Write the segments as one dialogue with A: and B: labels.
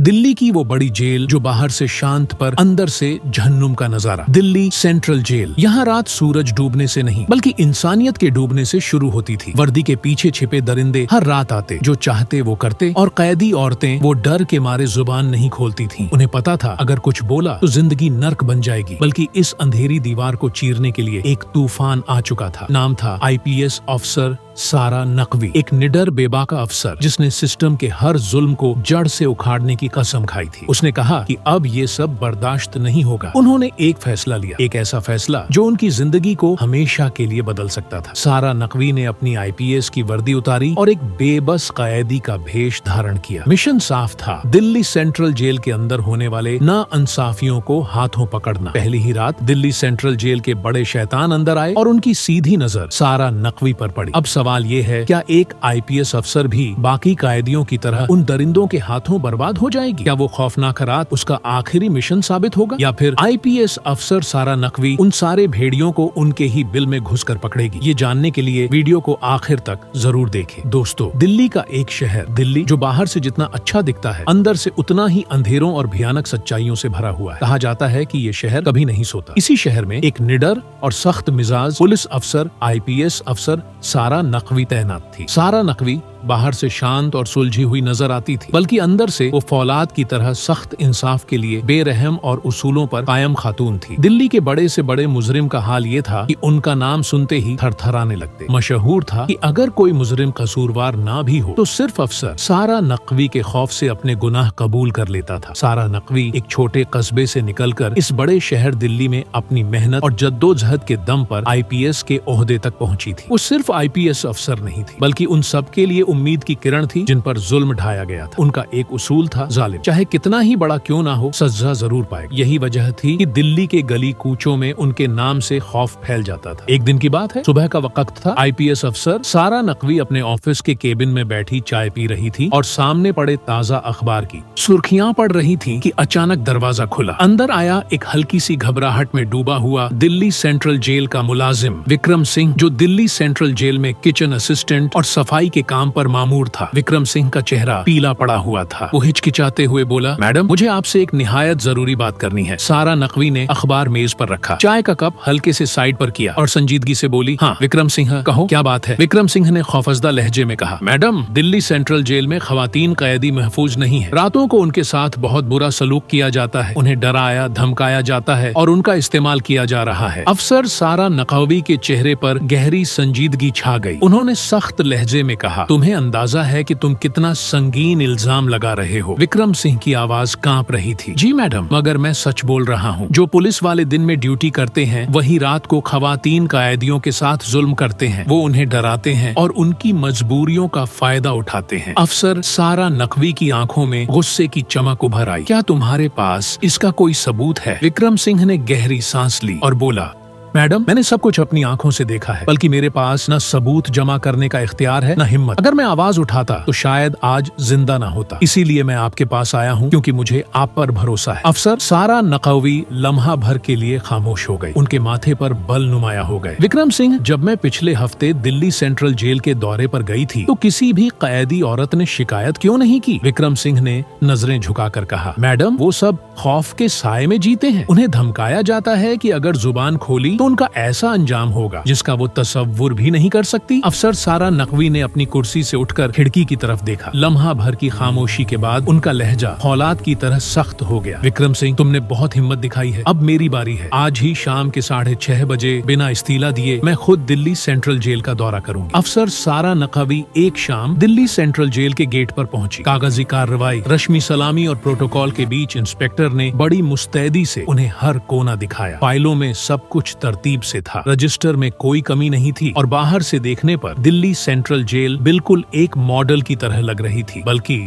A: दिल्ली की वो बड़ी जेल जो बाहर से शांत पर अंदर से जहन्नुम का नजारा। Delhi central jail. यहाँ रात सूरज डूबने से नहीं बल्कि इंसानियत के डूबने से शुरू होती थी। वर्दी के पीछे छिपे दरिंदे हर रात आते, जो चाहते वो करते, और कैदी औरतें वो डर के मारे जुबान नहीं खोलती थीं। उन्हें पता था अगर कुछ बोला तो जिंदगी नर्क बन जाएगी। बल्कि इस अंधेरी दीवार को चीरने के लिए एक तूफान आ चुका था। नाम था IPS अफसर सारा नकवी। एक निडर बेबाका अफसर जिसने सिस्टम के हर जुल्म को जड़ से उखाड़ने की कसम खाई थी। उसने कहा कि अब ये सब बर्दाश्त नहीं होगा। उन्होंने एक फैसला लिया, एक ऐसा फैसला जो उनकी जिंदगी को हमेशा के लिए बदल सकता था। सारा नकवी ने अपनी IPS की वर्दी उतारी और एक बेबस कैदी का भेष धारण किया। मिशन साफ था, दिल्ली सेंट्रल जेल के अंदर होने वाले नाइंसाफियों को हाथों पकड़ना। पहली ही रात दिल्ली सेंट्रल जेल के बड़े शैतान अंदर आए और उनकी सीधी नजर सारा नकवी पर पड़ी। अब सवाल ये है, क्या एक IPS अफसर भी बाकी कैदियों की तरह उन दरिंदों के हाथों बर्बाद हो जाएगी? क्या वो खौफनाक रात उसका आखिरी मिशन साबित होगा, या फिर IPS अफसर सारा नकवी उन सारे भेड़ियों को उनके ही बिल में घुसकर पकड़ेगी? ये जानने के लिए वीडियो को आखिर तक जरूर देखें। दोस्तों, दिल्ली का एक शहर, दिल्ली जो बाहर से जितना अच्छा दिखता है, अंदर से उतना ही अंधेरों और भयानक सच्चाइयों से भरा हुआ है। कहा जाता है कि ये शहर कभी नहीं सोता। इसी शहर में एक निडर और सख्त मिजाज पुलिस अफसर IPS अफसर सारा नकवी तैनात थी। सारा नकवी बाहर से शांत और सुलझी हुई नजर आती थी, बल्कि अंदर से वो फौलाद की तरह सख्त इंसाफ के लिए बेरहम और उसूलों पर कायम खातून थी। दिल्ली के बड़े से बड़े मुजरिम का हाल ये था कि उनका नाम सुनते ही थरथराने लगते। मशहूर था कि अगर कोई मुजरिम कसूरवार ना भी हो तो सिर्फ अफसर सारा नकवी के खौफ से अपने गुनाह कबूल कर लेता था। सारा नकवी एक छोटे कस्बे से निकलकर इस बड़े शहर दिल्ली में अपनी मेहनत और जद्दोजहद के दम पर IPS के ओहदे तक पहुंची थी। वो सिर्फ IPS अफसर नहीं थी, बल्कि उन सब के लिए उम्मीद की किरण थी जिन पर जुल्म ढाया गया था। उनका एक उसूल था, जालिम चाहे कितना ही बड़ा क्यों ना हो, सजा जरूर पाएगा। यही वजह थी कि दिल्ली के गली कूचों में उनके नाम से खौफ फैल जाता था। एक दिन की बात है, सुबह का वक्त था। IPS अफसर सारा नकवी अपने ऑफिस के केबिन में बैठी चाय पी रही थी और सामने पड़े ताजा अखबार की सुर्खियां पढ़ रही थी कि अचानक दरवाजा खुला। अंदर आया एक हल्की सी घबराहट में डूबा हुआ दिल्ली सेंट्रल जेल का मुलाजिम विक्रम सिंह, जो दिल्ली सेंट्रल जेल में किचन असिस्टेंट और सफाई के काम पर मामूर था। विक्रम सिंह का चेहरा पीला पड़ा हुआ था। वो हिचकिचाते हुए बोला, मैडम, मुझे आपसे एक निहायत जरूरी बात करनी है। सारा नकवी ने अखबार मेज पर रखा, चाय का कप हल्के से साइड पर किया और संजीदगी से बोली, हाँ विक्रम सिंह, कहो क्या बात है। विक्रम सिंह ने खौफजदा लहजे में कहा, मैडम, दिल्ली सेंट्रल जेल में खवातीन कैदी महफूज नहीं है। रातों को उनके साथ बहुत बुरा सलूक किया जाता है, उन्हें डराया धमकाया जाता है और उनका इस्तेमाल किया जा रहा है। अफसर सारा नकवी के चेहरे पर गहरी संजीदगी छा गई। उन्होंने सख्त लहजे में कहा, तुम्हें अंदाजा है कि तुम कितना संगीन इल्जाम लगा रहे हो? विक्रम सिंह की आवाज कांप रही थी। जी मैडम, मगर मैं सच बोल रहा हूँ। जो पुलिस वाले दिन में ड्यूटी करते हैं वही रात को खवातीन कैदियों के साथ जुल्म करते हैं। वो उन्हें डराते हैं और उनकी मजबूरियों का फायदा उठाते हैं। अफसर सारा नकवी की आंखों में गुस्से की चमक उभर आई। क्या तुम्हारे पास इसका कोई सबूत है? विक्रम सिंह ने गहरी सांस ली और बोला, मैडम, मैंने सब कुछ अपनी आंखों से देखा है, बल्कि मेरे पास न सबूत जमा करने का इख्तियार है न हिम्मत। अगर मैं आवाज उठाता तो शायद आज जिंदा न होता। इसीलिए मैं आपके पास आया हूँ, क्योंकि मुझे आप पर भरोसा है। अफसर सारा नकवी लम्हा भर के लिए खामोश हो गए। उनके माथे पर बल नुमाया हो गए। विक्रम सिंह, जब मैं पिछले हफ्ते दिल्ली सेंट्रल जेल के दौरे पर गई थी तो किसी भी कैदी औरत ने शिकायत क्यों नहीं की? विक्रम सिंह ने नजरें झुकाकर कहा, मैडम, वो सब खौफ के साए में जीते हैं। उन्हें धमकाया जाता है कि अगर जुबान खोली तो उनका ऐसा अंजाम होगा जिसका वो तसव्वुर भी नहीं कर सकती। अफसर सारा नकवी ने अपनी कुर्सी से उठकर खिड़की की तरफ देखा। लम्हा भर की खामोशी के बाद उनका लहजा फौलाद की तरह सख्त हो गया। विक्रम सिंह, तुमने बहुत हिम्मत दिखाई है। अब मेरी बारी है। आज ही शाम के 6:30 बजे बिना इस्तीला दिए मैं खुद दिल्ली सेंट्रल जेल का दौरा करूंगी। अफसर सारा नकवी एक शाम दिल्ली सेंट्रल जेल के गेट पर पहुंची। कागजी कार्रवाई, रस्मी सलामी और प्रोटोकॉल के बीच इंस्पेक्टर ने बड़ी मुस्तैदी से उन्हें हर कोना दिखाया। फाइलों में सब कुछ तरतीब से था, रजिस्टर में कोई कमी नहीं थी और बाहर से देखने पर दिल्ली सेंट्रल जेल बिल्कुल एक मॉडल की तरह लग रही थी। बल्कि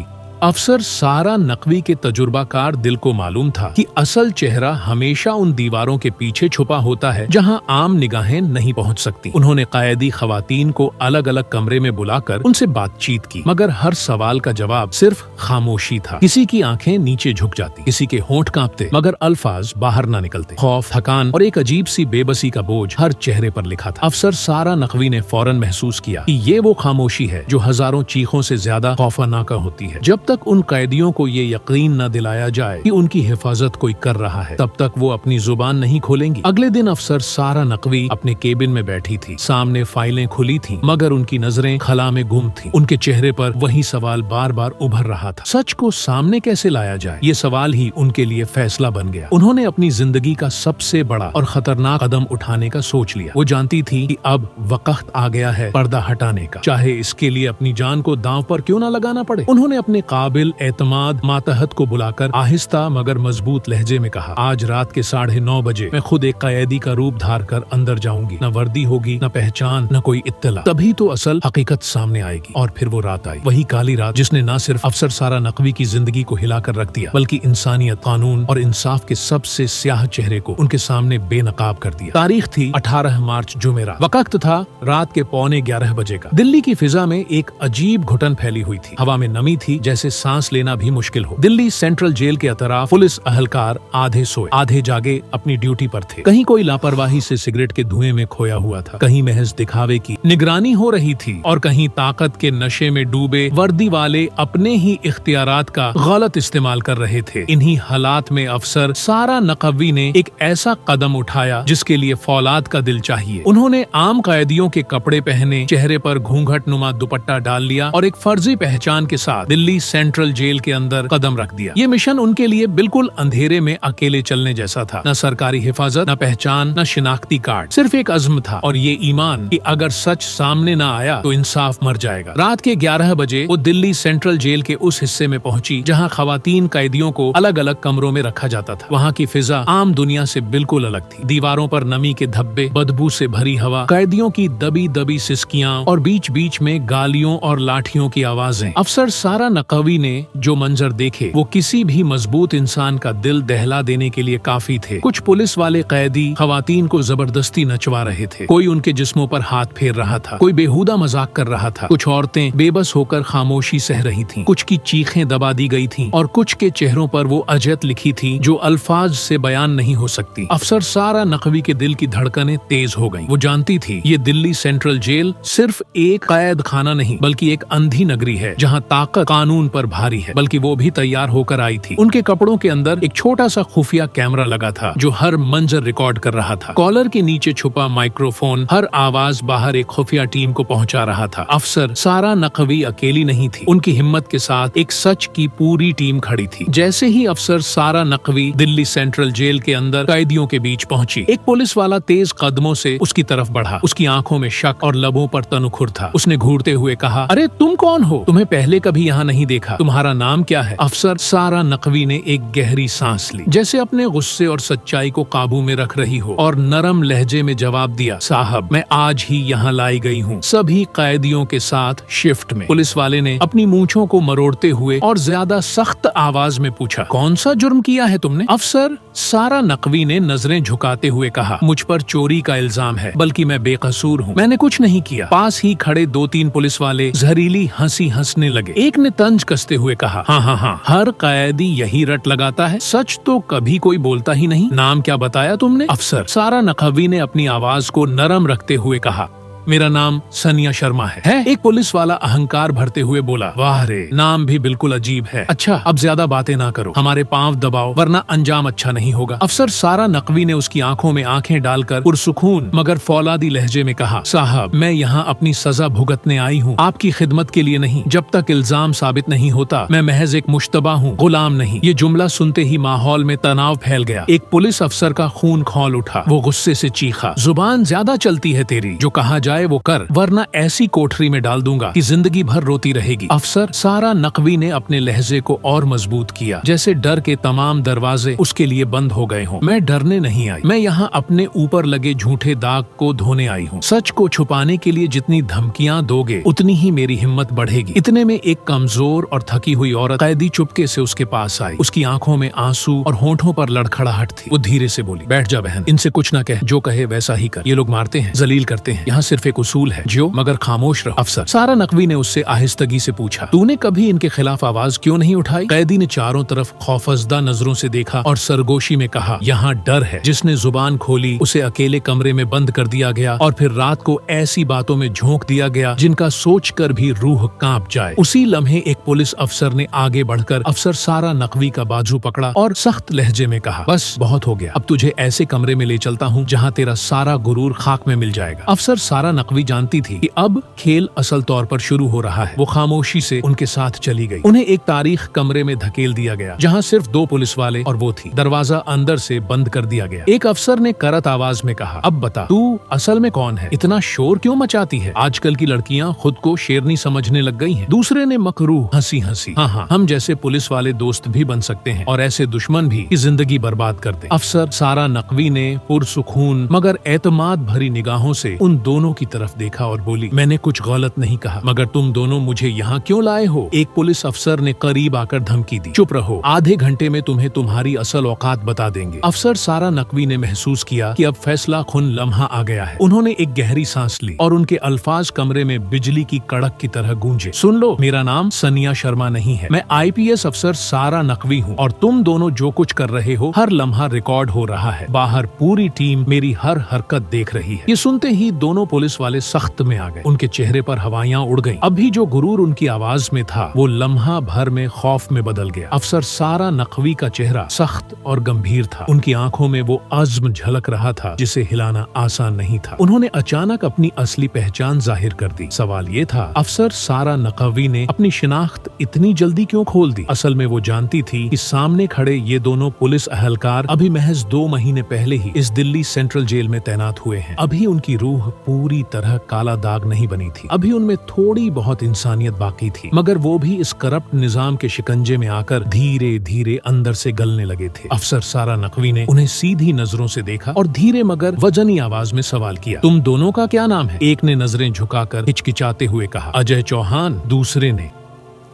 A: अफसर सारा नकवी के तजुर्बाकार दिल को मालूम था कि असल चेहरा हमेशा उन दीवारों के पीछे छुपा होता है जहां आम निगाहें नहीं पहुंच सकती। उन्होंने कैदी खवातीन को अलग अलग कमरे में बुलाकर उनसे बातचीत की, मगर हर सवाल का जवाब सिर्फ खामोशी था। किसी की आंखें नीचे झुक जाती, किसी के होंठ कांपते, मगर अल्फाज बाहर न निकलते। खौफ, थकान और एक अजीब सी बेबसी का बोझ हर चेहरे पर लिखा था। अफसर सारा नकवी ने फौरन महसूस किया कि ये वो खामोशी है जो हजारों चीखों से ज्यादा खौफनाक होती है। जब तक उन कैदियों को ये यकीन न दिलाया जाए कि उनकी हिफाजत कोई कर रहा है, तब तक वो अपनी जुबान नहीं खोलेंगी। अगले दिन अफसर सारा नकवी अपने केबिन में बैठी थी। सामने फाइलें खुली थीं, मगर उनकी नजरें खला में गुम थीं। उनके चेहरे पर वही सवाल बार बार उभर रहा था, सच को सामने कैसे लाया जाए। ये सवाल ही उनके लिए फैसला बन गया। उन्होंने अपनी जिंदगी का सबसे बड़ा और खतरनाक कदम उठाने का सोच लिया। वो जानती थी कि अब वक्त आ गया है पर्दा हटाने का, चाहे इसके लिए अपनी जान को दांव पर क्यों न लगाना पड़े। उन्होंने अपने काबिल एतमाद मातहत को बुलाकर आहिस्ता मगर मजबूत लहजे में कहा, आज रात के 9:30 बजे मैं खुद एक कैदी का रूप धार कर अंदर जाऊंगी। न वर्दी होगी, न पहचान, न कोई इत्तला। तभी तो असल हकीकत सामने आएगी। और फिर वो रात आई, वही काली रात जिसने न सिर्फ अफसर सारा नकवी की जिंदगी को हिलाकर रख दिया, बल्कि इंसानियत, कानून और इंसाफ के सबसे स्याह चेहरे को उनके सामने बेनकाब कर दिया। तारीख थी 18 मार्च जुमेरात। वक्त था रात के 11:15 बजे का। दिल्ली की फिजा में एक अजीब घुटन फैली हुई थी। हवा में नमी थी, जैसे सांस लेना भी मुश्किल हो। दिल्ली सेंट्रल जेल के अतराफ पुलिस अहलकार आधे सोए आधे जागे अपनी ड्यूटी पर थे। कहीं कोई लापरवाही से सिगरेट के धुएं में खोया हुआ था, कहीं महज दिखावे की निगरानी हो रही थी, और कहीं ताकत के नशे में डूबे वर्दी वाले अपने ही इख्तियारात का गलत इस्तेमाल कर रहे थे। इन्हीं हालात में अफसर सारा नकवी ने एक ऐसा कदम उठाया जिसके लिए फौलाद का दिल चाहिए। उन्होंने आम कैदियों के कपड़े पहने, चेहरे पर घूंघट नुमा दुपट्टा डाल लिया और एक फर्जी पहचान के साथ दिल्ली सेंट्रल जेल के अंदर कदम रख दिया। ये मिशन उनके लिए बिल्कुल अंधेरे में अकेले चलने जैसा था। न सरकारी हिफाजत, न पहचान, न शिनाख्ती कार्ड, सिर्फ एक अज़्म था और ये ईमान कि अगर सच सामने न आया तो इंसाफ मर जाएगा। रात के 11 बजे वो दिल्ली सेंट्रल जेल के उस हिस्से में पहुंची जहां खवातीन कैदियों को अलग अलग कमरों में रखा जाता था। वहां की फिजा आम दुनिया से बिल्कुल अलग थी। दीवारों पर नमी के धब्बे, बदबू से भरी हवा, कैदियों की दबी दबी सिसकियां और बीच बीच में गालियों और लाठियों की आवाजें। अफसर सारा नकवी ने जो मंजर देखे वो किसी भी मजबूत इंसान का दिल दहला देने के लिए काफी थे। कुछ पुलिस वाले कैदी खवातीन को जबरदस्ती नचवा रहे थे, कोई उनके जिस्मों पर हाथ फेर रहा था, कोई बेहुदा मजाक कर रहा था, कुछ औरतें बेबस होकर खामोशी सह रही थीं, कुछ की चीखें दबा दी गई थीं और कुछ के चेहरों पर वो अजयत लिखी थी जो अल्फाज से बयान नहीं हो सकती। अफसर सारा नकवी के दिल की धड़कनें तेज हो गईं। वो जानती थी ये दिल्ली सेंट्रल जेल सिर्फ एक कैद खाना नहीं बल्कि एक अंधी नगरी है जहाँ ताकत कानून पर भारी है। बल्कि वो भी तैयार होकर आई थी। उनके कपड़ों के अंदर एक छोटा सा खुफिया कैमरा लगा था जो हर मंजर रिकॉर्ड कर रहा था। कॉलर के नीचे छुपा माइक्रोफोन हर आवाज बाहर एक खुफिया टीम को पहुंचा रहा था। अफसर सारा नकवी अकेली नहीं थी, उनकी हिम्मत के साथ एक सच की पूरी टीम खड़ी थी। जैसे ही अफसर सारा नकवी दिल्ली सेंट्रल जेल के अंदर कैदियों के बीच पहुंची, एक पुलिस वाला तेज कदमों से उसकी तरफ बढ़ा। उसकी आंखों में शक और लबों पर तनुखुर था। उसने घूरते हुए कहा, अरे तुम कौन हो? तुम्हें पहले कभी यहाँ नहीं देखा। तुम्हारा नाम क्या है? अफसर सारा नकवी ने एक गहरी सांस ली, जैसे अपने गुस्से और सच्चाई को काबू में रख रही हो, और नरम लहजे में जवाब दिया, साहब मैं आज ही यहाँ लाई गई हूँ सभी कैदियों के साथ शिफ्ट में। पुलिस वाले ने अपनी मूंछों को मरोड़ते हुए और ज्यादा सख्त आवाज में पूछा, कौन सा जुर्म किया है तुमने? अफसर सारा नकवी ने नजरें झुकाते हुए कहा, मुझ पर चोरी का इल्जाम है, बल्कि मैं बेकसूर हूँ, मैंने कुछ नहीं किया। पास ही खड़े 2-3 पुलिस वाले जहरीली हंसी हंसने लगे। एक ने तंज कसते हुए कहा, हाँ, हर कैदी यही रट लगाता है, सच तो कभी कोई बोलता ही नहीं। नाम क्या बताया तुमने? अफसर सारा नकवी ने अपनी आवाज को नरम रखते हुए कहा, मेरा नाम सनिया शर्मा है? एक पुलिस वाला अहंकार भरते हुए बोला, वाह रे, नाम भी बिल्कुल अजीब है। अच्छा अब ज्यादा बातें ना करो, हमारे पांव दबाओ वरना अंजाम अच्छा नहीं होगा। अफसर सारा नकवी ने उसकी आंखों में आंखें डालकर पुरसुकून मगर फौलादी लहजे में कहा, साहब मैं यहाँ अपनी सजा भुगतने आई हूँ, आपकी खिदमत के लिए नहीं। जब तक इल्जाम साबित नहीं होता मैं महज एक मुश्तबा हूँ, गुलाम नहीं। ये जुमला सुनते ही माहौल में तनाव फैल गया। एक पुलिस अफसर का खून खौल उठा। वो गुस्से से चीखा, जुबान ज्यादा चलती है तेरी, जो कहा जाए वो कर, वरना ऐसी कोठरी में डाल दूंगा कि जिंदगी भर रोती रहेगी। अफसर सारा नकवी ने अपने लहजे को और मजबूत किया, जैसे डर के तमाम दरवाजे उसके लिए बंद हो गए हों। मैं डरने नहीं आई, मैं यहाँ अपने ऊपर लगे झूठे दाग को धोने आई हूँ। सच को छुपाने के लिए जितनी धमकियाँ दोगे उतनी ही मेरी हिम्मत बढ़ेगी। इतने में एक कमजोर और थकी हुई औरत कैदी चुपके से उसके पास आई। उसकी आंखों में आंसू और होंठों पर लड़खड़ाहट थी। वो धीरे से बोली, बैठ जा बहन, इनसे कुछ ना कह, जो कहे वैसा ही कर। ये लोग मारते हैं, जलील करते हैं, यहाँ सिर्फ सिर्फ एक उसूल है, जो मगर खामोश रहो। अफसर सारा नकवी ने उससे आहिस्तगी से पूछा, तूने कभी इनके खिलाफ आवाज क्यों नहीं उठाई? कैदी ने चारों तरफ खौफजदा नजरों से देखा और सरगोशी में कहा, यहाँ डर है। जिसने जुबान खोली उसे अकेले कमरे में बंद कर दिया गया और फिर रात को ऐसी बातों में झोंक दिया गया जिनका सोचकर भी रूह कांप जाए। उसी लम्हे एक पुलिस अफसर ने आगे बढ़कर अफसर सारा नकवी का बाजू पकड़ा और सख्त लहजे में कहा, बस बहुत हो गया, अब तुझे ऐसे कमरे में ले चलता हूँ जहाँ तेरा सारा गुरूर खाक में मिल जाएगा। अफसर सारा नकवी जानती थी कि अब खेल असल तौर पर शुरू हो रहा है। वो खामोशी से उनके साथ चली गई। उन्हें एक तारीख कमरे में धकेल दिया गया जहाँ सिर्फ 2 पुलिस वाले और वो थी। दरवाजा अंदर से बंद कर दिया गया। एक अफसर ने करत आवाज में कहा, अब बता, तू असल में कौन है? इतना शोर क्यों मचाती है? आजकल की लड़कियां खुद को शेरनी समझने लग गई हैं। दूसरे ने मकरूह हंसी हंसी, हाँ, हम जैसे पुलिस वाले दोस्त भी बन सकते हैं और ऐसे दुश्मन भी कि जिंदगी बर्बाद कर दे। अफसर सारा नकवी ने पुरसुकून मगर एतमाद भरी निगाहों से उन दोनों की तरफ देखा और बोली, मैंने कुछ गलत नहीं कहा, मगर तुम दोनों मुझे यहाँ क्यों लाए हो? एक पुलिस अफसर ने करीब आकर धमकी दी, चुप रहो, आधे घंटे में तुम्हें तुम्हारी असल औकात बता देंगे। अफसर सारा नकवी ने महसूस किया कि अब फैसला खुन लम्हा आ गया है। उन्होंने एक गहरी सांस ली और उनके अल्फाज कमरे में बिजली की कड़क की तरह गूंजे। सुन लो, मेरा नाम सनिया शर्मा नहीं है, मैं IPS अफसर सारा नकवी हूँ और तुम दोनों जो कुछ कर रहे हो हर लम्हा रिकॉर्ड हो रहा है। बाहर पूरी टीम मेरी हर हरकत देख रही है। ये सुनते ही दोनों पुलिस वाले सख्त में आ गए। उनके चेहरे पर हवाइयां उड़ गईं। अभी जो गुरूर उनकी आवाज में था वो लम्हा भर में खौफ में बदल गया। अफसर सारा नकवी का चेहरा सख्त और गंभीर था। उनकी आंखों में वो अज़्म झलक रहा था जिसे हिलाना आसान नहीं था। उन्होंने अचानक अपनी असली पहचान जाहिर कर दी। सवाल ये था, अफसर सारा नकवी ने अपनी शिनाख्त इतनी जल्दी क्यों खोल दी? असल में वो जानती थी कि सामने खड़े ये दोनों पुलिस अहलकार अभी महज 2 महीने पहले ही इस दिल्ली सेंट्रल जेल में तैनात हुए हैं। अभी उनकी रूह पूरी तरह काला दाग नहीं बनी थी। अभी उनमें थोड़ी बहुत इंसानियत बाकी थी, मगर वो भी इस करप्ट निजाम के शिकंजे में आकर धीरे धीरे अंदर से गलने लगे थे। अफसर सारा नकवी ने उन्हें सीधी नजरों से देखा और धीरे मगर वजनी आवाज में सवाल किया, तुम दोनों का क्या नाम है? एक ने नजरें झुकाकर हिचकिचाते हुए कहा, अजय चौहान। दूसरे ने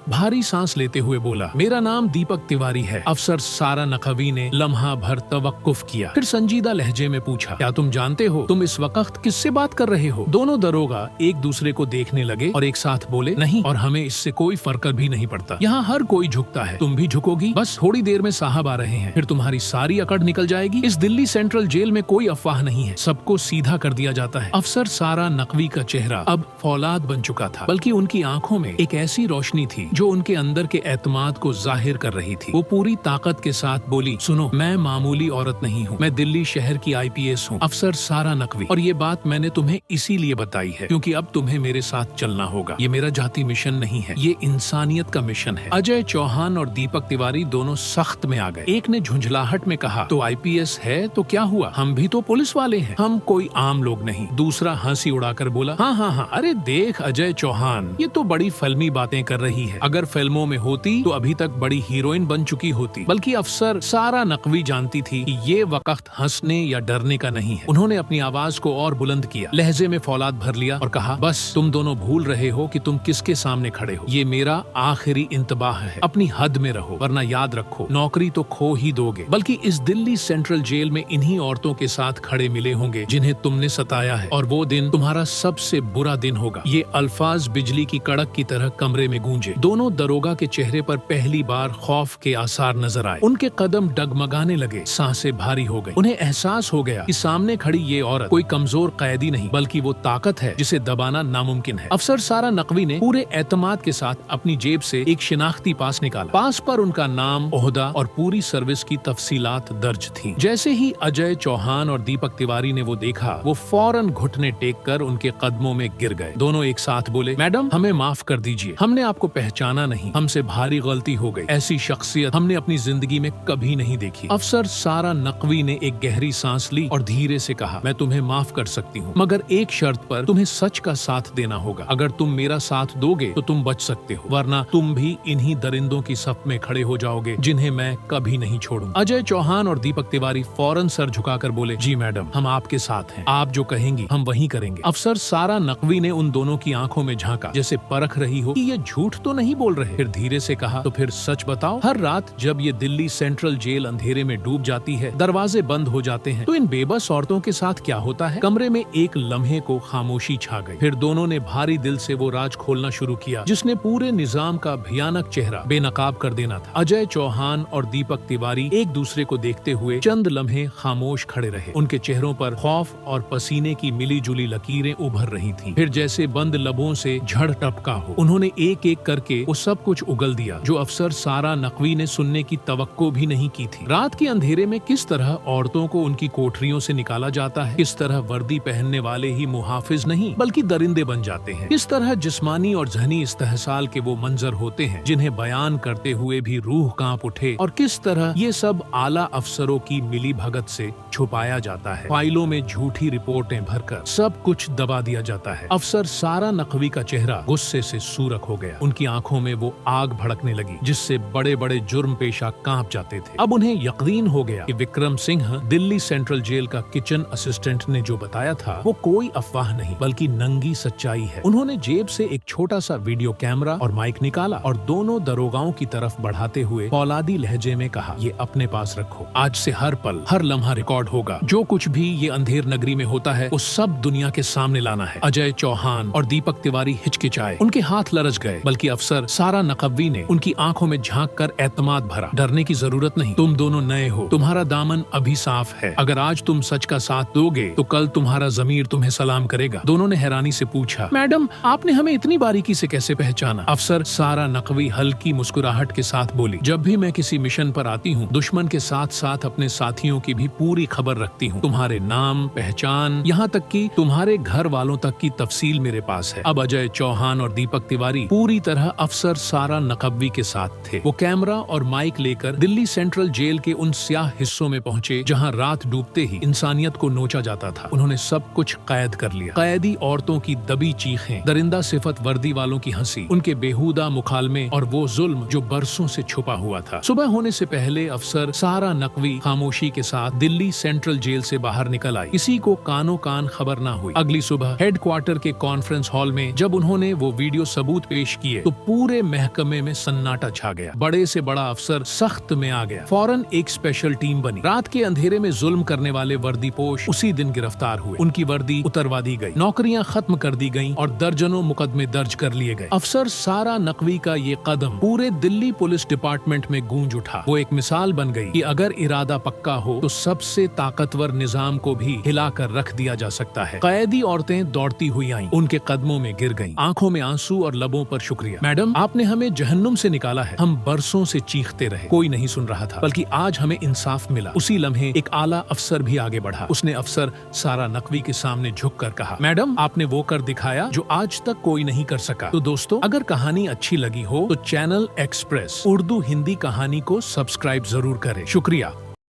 A: भारी सांस लेते हुए बोला, मेरा नाम दीपक तिवारी है। अफसर सारा नकवी ने लम्हा भर तवक्कुफ किया, फिर संजीदा लहजे में पूछा, क्या तुम जानते हो तुम इस वक्त किससे बात कर रहे हो? दोनों दरोगा एक दूसरे को देखने लगे और एक साथ बोले, नहीं, और हमें इससे कोई फर्क भी नहीं पड़ता। यहाँ हर कोई झुकता है, तुम भी झुकोगी। बस थोड़ी देर में साहब आ रहे हैं, फिर तुम्हारी सारी अकड़ निकल जाएगी। इस दिल्ली सेंट्रल जेल में कोई अफवाह नहीं है, सबको सीधा कर दिया जाता है। अफसर सारा नकवी का चेहरा अब फौलाद बन चुका था, बल्कि उनकी आंखों में एक ऐसी रोशनी थी जो उनके अंदर के एतमाद को जाहिर कर रही थी। वो पूरी ताकत के साथ बोली, सुनो, मैं मामूली औरत नहीं हूँ, मैं दिल्ली शहर की IPS हूँ, अफसर सारा नकवी। और ये बात मैंने तुम्हें इसीलिए बताई है क्योंकि अब तुम्हें मेरे साथ चलना होगा। ये मेरा जाती मिशन नहीं है, ये इंसानियत का मिशन है। अजय चौहान और दीपक तिवारी दोनों सख्त में आ गए। एक ने झुंझलाहट में कहा, तो IPS है तो क्या हुआ, हम भी तो पुलिस वाले हैं, हम कोई आम लोग नहीं। दूसरा हंसी उड़ाकर बोला, हाँ हाँ हाँ, अरे देख अजय चौहान, ये तो बड़ी फिल्मी बातें कर रही है, अगर फिल्मों में होती तो अभी तक बड़ी हीरोइन बन चुकी होती। बल्कि अफसर सारा नकवी जानती थी कि ये वक्त हंसने या डरने का नहीं है। उन्होंने अपनी आवाज को और बुलंद किया, लहजे में फौलाद भर लिया और कहा, बस तुम दोनों भूल रहे हो कि तुम किसके सामने खड़े हो। ये मेरा आखिरी इंतबाह है, अपनी हद में रहो, वरना याद रखो नौकरी तो खो ही दोगे। बल्कि इस दिल्ली सेंट्रल जेल में इन्हीं औरतों के साथ खड़े मिले होंगे जिन्हें तुमने सताया है, और वो दिन तुम्हारा सबसे बुरा दिन होगा। ये अल्फाज बिजली की कड़क की तरह कमरे में गूंजे। दोनों दरोगा के चेहरे पर पहली बार खौफ के आसार नजर आए। उनके कदम डगमगाने लगे, सांसें भारी हो गई। उन्हें एहसास हो गया कि सामने खड़ी ये औरत कोई कमजोर कैदी नहीं, बल्कि वो ताकत है जिसे दबाना नामुमकिन है। अफसर सारा नकवी ने पूरे एतमाद के साथ अपनी जेब से एक शिनाख्ती पास निकाला। पास पर उनका नाम, ओहदा और पूरी सर्विस की तफसीलात दर्ज थी। जैसे ही अजय चौहान और दीपक तिवारी ने वो देखा, वो फौरन घुटने टेक कर उनके कदमों में गिर गए। दोनों एक साथ बोले, मैडम, हमें माफ कर दीजिए, हमने आपको पहचाना नहीं, हमसे भारी गलती हो गई। ऐसी शख्सियत हमने अपनी जिंदगी में कभी नहीं देखी। अफसर सारा नकवी ने एक गहरी सांस ली और धीरे से कहा, मैं तुम्हें माफ कर सकती हूँ, मगर एक शर्त पर तुम्हें सच का साथ देना होगा। अगर तुम मेरा साथ दोगे तो तुम बच सकते हो, वरना तुम भी इन्हीं दरिंदों की सफ में खड़े हो जाओगे जिन्हें मैं कभी नहीं छोड़ूंगा। अजय चौहान और दीपक तिवारी फौरन सर झुकाकर बोले, जी मैडम, हम आपके साथ हैं, आप जो कहेंगी हम वही करेंगे। अफसर सारा नकवी ने उन दोनों की आंखों में झांका, जैसे परख रही हो कि ये झूठ तो नहीं नहीं बोल रहे। फिर धीरे से कहा, तो फिर सच बताओ, हर रात जब ये दिल्ली सेंट्रल जेल अंधेरे में डूब जाती है, दरवाजे बंद हो जाते हैं, तो इन बेबस औरतों के साथ क्या होता है? कमरे में एक लम्हे को खामोशी छा गई। फिर दोनों ने भारी दिल से वो राज खोलना शुरू किया जिसने पूरे निजाम का भयानक चेहरा बेनकाब कर देना था। अजय चौहान और दीपक तिवारी एक दूसरे को देखते हुए चंद लम्हे खामोश खड़े रहे। उनके चेहरों पर खौफ और पसीने की मिली जुली लकीरें उभर रही थीं। फिर जैसे बंद लबों से झड़ टपका हो, उन्होंने एक एक करके वो सब कुछ उगल दिया जो अफसर सारा नकवी ने सुनने की तवक्को भी नहीं की थी। रात के अंधेरे में किस तरह औरतों को उनकी कोठरियों से निकाला जाता है, किस तरह वर्दी पहनने वाले ही मुहाफिज नहीं बल्कि दरिंदे बन जाते हैं, किस तरह जिस्मानी और जहनी इस्तेहसाल के वो मंजर होते हैं जिन्हें बयान करते हुए भी रूह कांप उठे, और किस तरह ये सब आला अफसरों की मिली भगत से छुपाया जाता है। फाइलों में झूठी रिपोर्टें भरकर सब कुछ दबा दिया जाता है। अफसर सारा नकवी का चेहरा गुस्से से सूरख हो गया। उनकी आंखों में वो आग भड़कने लगी जिससे बड़े बड़े जुर्म पेशा कांप जाते थे। अब उन्हें यकीन हो गया कि विक्रम सिंह, दिल्ली सेंट्रल जेल का किचन असिस्टेंट, ने जो बताया था वो कोई अफवाह नहीं बल्कि नंगी सच्चाई है। उन्होंने जेब से एक छोटा सा वीडियो कैमरा और माइक निकाला और दोनों दरोगाओं की तरफ बढ़ाते हुए फौलादी लहजे में कहा, ये अपने पास रखो। आज से हर पल, हर लम्हा रिकॉर्ड होगा। जो कुछ भी ये अंधेर नगरी में होता है वो सब दुनिया के सामने लाना है। अजय चौहान और दीपक तिवारी हिचकिचाए, उनके हाथ लरज गए, बल्कि अफसर सारा नकवी ने उनकी आंखों में झांक कर एतमाद भरा। डरने की जरूरत नहीं, तुम दोनों नए हो, तुम्हारा दामन अभी साफ है। अगर आज तुम सच का साथ दोगे तो कल तुम्हारा जमीर तुम्हें सलाम करेगा। दोनों ने हैरानी से पूछा, मैडम आपने हमें इतनी बारीकी से कैसे पहचाना? अफसर सारा नकवी हल्की मुस्कुराहट के साथ बोली, जब भी मैं किसी मिशन पर आती हूँ, दुश्मन के साथ साथ अपने साथियों की भी पूरी खबर रखती हूँ। तुम्हारे नाम, पहचान, यहाँ तक कि तुम्हारे घर वालों तक की तफसील मेरे पास है। अब अजय चौहान और दीपक तिवारी पूरी तरह अफसर सारा नकवी के साथ थे। वो कैमरा और माइक लेकर दिल्ली सेंट्रल जेल के उन स्याह हिस्सों में पहुंचे जहां रात डूबते ही इंसानियत को नोचा जाता था। उन्होंने सब कुछ कैद कर लिया। कैदी औरतों की दबी चीखें, दरिंदा सिफत वर्दी वालों की हंसी, उनके बेहुदा मुखालमे और वो जुल्म जो बरसों से छुपा हुआ था। सुबह होने से पहले अफसर सारा नकवी खामोशी के साथ दिल्ली सेंट्रल जेल से बाहर निकल आई। किसी को कानों कान खबर ना हुई। अगली सुबह हेडक्वार्टर के कॉन्फ्रेंस हॉल में जब उन्होंने वो वीडियो सबूत पेश किए तो पूरे महकमे में सन्नाटा छा गया। बड़े से बड़ा अफसर सख्त में आ गया। फौरन एक स्पेशल टीम बनी। रात के अंधेरे में जुल्म करने वाले वर्दीपोश उसी दिन गिरफ्तार हुए। उनकी वर्दी उतरवा दी गई, नौकरियां खत्म कर दी गईं और दर्जनों मुकदमे दर्ज कर लिए गए। अफसर सारा नकवी का ये कदम पूरे दिल्ली पुलिस डिपार्टमेंट में गूंज उठा। वो एक मिसाल बन गई कि अगर इरादा पक्का हो तो सबसे ताकतवर निजाम को भी हिलाकर रख दिया जा सकता है। कैदी औरतें दौड़ती हुई आईं, उनके कदमों में गिर गईं, आंखों में आंसू और लबों पर शुक्रिया। मैडम आपने हमें जहन्नुम से निकाला है। हम बरसों से चीखते रहे, कोई नहीं सुन रहा था, बल्कि आज हमें इंसाफ मिला। उसी लम्हे एक आला अफसर भी आगे बढ़ा। उसने अफसर सारा नकवी के सामने झुककर कहा, मैडम आपने वो कर दिखाया जो आज तक कोई नहीं कर सका। तो दोस्तों, अगर कहानी अच्छी लगी हो तो चैनल एक्सप्रेस उर्दू हिंदी कहानी को सब्सक्राइब जरूर करें। शुक्रिया।